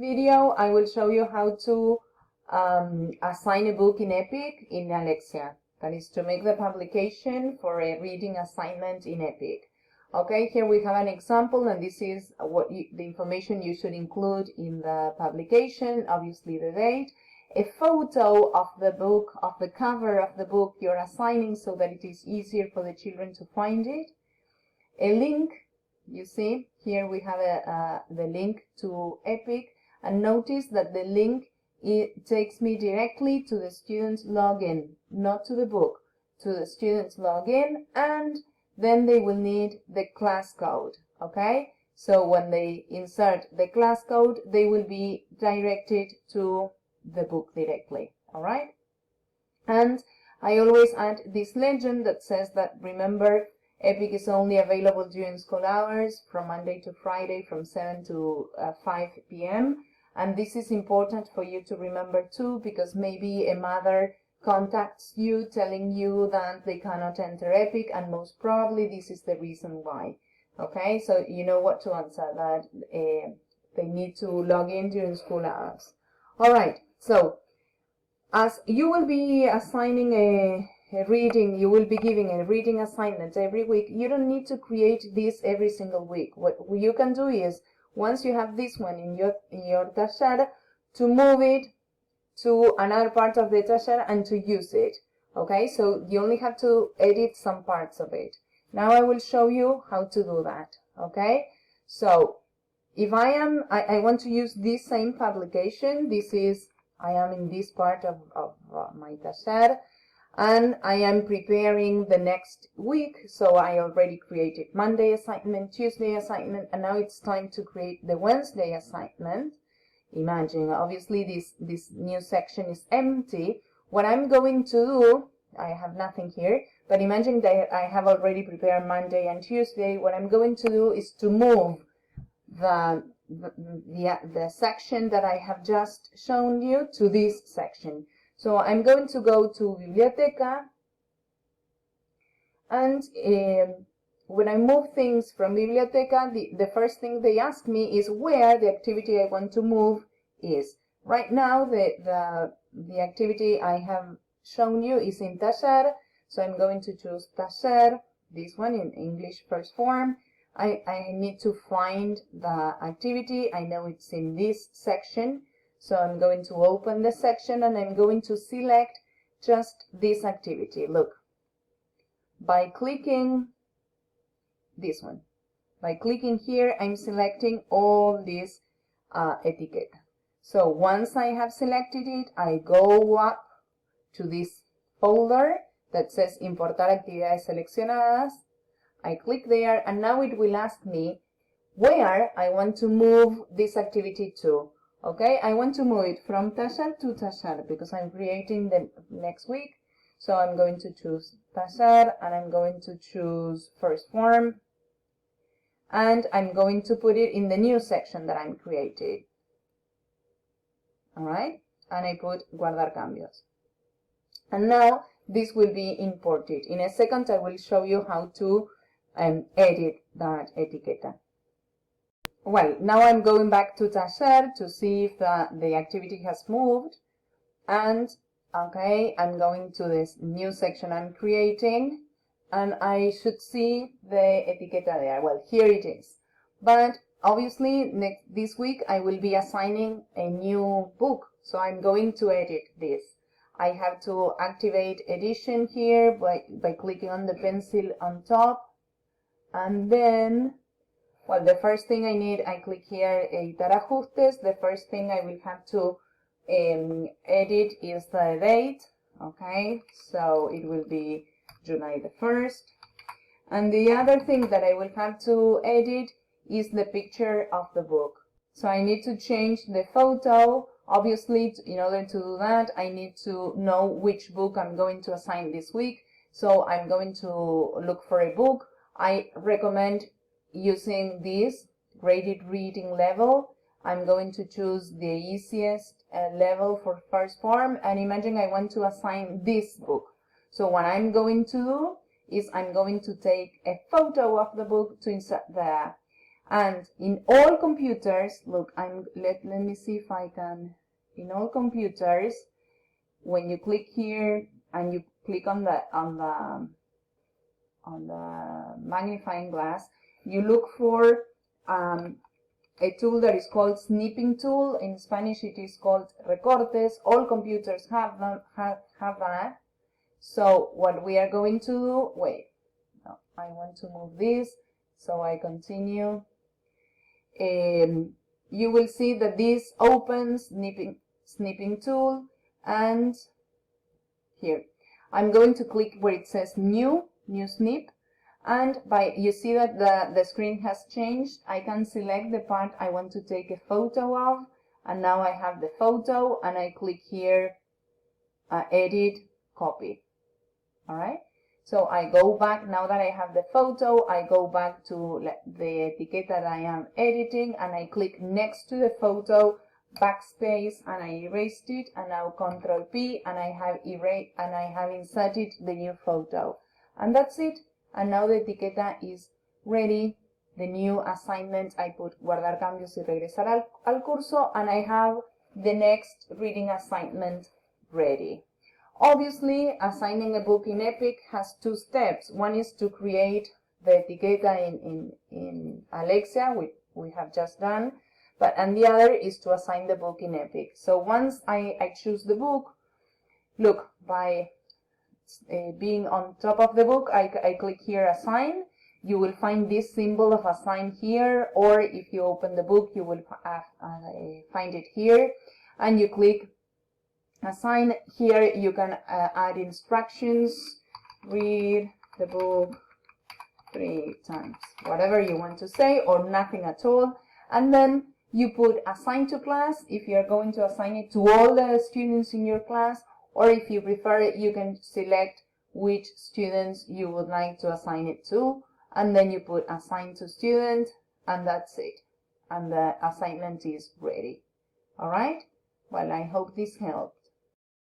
video, I will show you how to assign a book in EPIC in Alexia. That is to make the publication for a reading assignment in EPIC. Okay, here we have an example, and this is what the information you should include in the publication. Obviously the date, a photo of the book, of the cover of the book you're assigning so that it is easier for the children to find it, a link. You see here we have the link to EPIC, and notice that the link, it takes me directly to the student's login, not to the book, to the student's login, and then they will need the class code. Okay, so when they insert the class code, they will be directed to the book directly. All right, and I always add this legend that says that, remember, EPIC is only available during school hours from Monday to Friday from 7 to 5 p.m. And this is important for you to remember too, because maybe a mother contacts you telling you that they cannot enter EPIC, and most probably this is the reason why. Okay, so you know what to answer, that they need to log in during school hours. All right, so as you will be assigning a reading, you will be giving a reading assignment every week. You don't need to create this every single week. What you can do is, once you have this one in your taller, to move it to another part of the taller and to use it. Okay, so you only have to edit some parts of it. Now I will show you how to do that. Okay, so if I want to use this same publication, I am in this part of my taller, and I am preparing the next week. So I already created Monday assignment, Tuesday assignment, and now it's time to create the Wednesday assignment. Imagine, obviously this new section is empty. What I'm going to do, I have nothing here, but imagine that I have already prepared Monday and Tuesday. What I'm going to do is to move the section that I have just shown you to this section. So I'm going to go to Biblioteca, and when I move things from Biblioteca, the first thing they ask me is where the activity I want to move is. Right now, the activity I have shown you is in taller, so I'm going to choose taller, this one in English first form. I need to find the activity. I know it's in this section, so I'm going to open the section and I'm going to select just this activity. Look, by clicking this one, by clicking here, I'm selecting all this etiquette. So once I have selected it, I go up to this folder that says Importar actividades seleccionadas. I click there, and now it will ask me where I want to move this activity to. Okay, I want to move it from taller to taller because I'm creating the next week. So I'm going to choose taller, and I'm going to choose first form, and I'm going to put it in the new section that I'm creating. All right, and I put guardar cambios. And now this will be imported. In a second, I will show you how to edit that etiqueta. Well, now I'm going back to taller to see if the activity has moved, and okay, I'm going to this new section I'm creating, and I should see the etiqueta there. Well, here it is. But obviously this week I will be assigning a new book, so I'm going to edit this. I have to activate edition here by clicking on the pencil on top, and then, well, the first thing I need, I click here, editar ajustes. The first thing I will have to edit is the date. Okay, so it will be July the 1st. And the other thing that I will have to edit is the picture of the book. So I need to change the photo. Obviously, in order to do that, I need to know which book I'm going to assign this week. So I'm going to look for a book. I recommend using this graded reading level. I'm going to choose the easiest level for first form, and imagine I want to assign this book. So what I'm going to do is I'm going to take a photo of the book to insert the And in all computers, look, let me see if I can, in all computers, when you click here and you click on the magnifying glass, you look for a tool that is called snipping tool. In Spanish it is called recortes. All computers have that. So what we are going to do, wait, no, I want to move this, so I continue. You will see that this opens snipping tool, and here I'm going to click where it says new snip, and you see that the screen has changed. I can select the part I want to take a photo of, and now I have the photo, and I click here, edit, copy. All right, so I go back, now that I have the photo, I go back to the etiquette that I am editing, and I click next to the photo, backspace, and I erased it, and now Control P, and I have erased, and I have inserted the new photo, and that's it. And now the etiqueta is ready. The new assignment, I put guardar cambios y regresar al curso, and I have the next reading assignment ready. Obviously, assigning a book in EPIC has two steps. One is to create the etiqueta in Alexia, which we have just done, and the other is to assign the book in EPIC. So once I choose the book, look, by being on top of the book, I click here, assign. You will find this symbol of assign here, or if you open the book, you will find it here, and you click assign. Here you can add instructions, read the book 3 times, whatever you want to say, or nothing at all. And then you put assign to class if you're going to assign it to all the students in your class, or if you prefer it, you can select which students you would like to assign it to, and then you put assign to student, and that's it. And the assignment is ready. All right? Well, I hope this helped.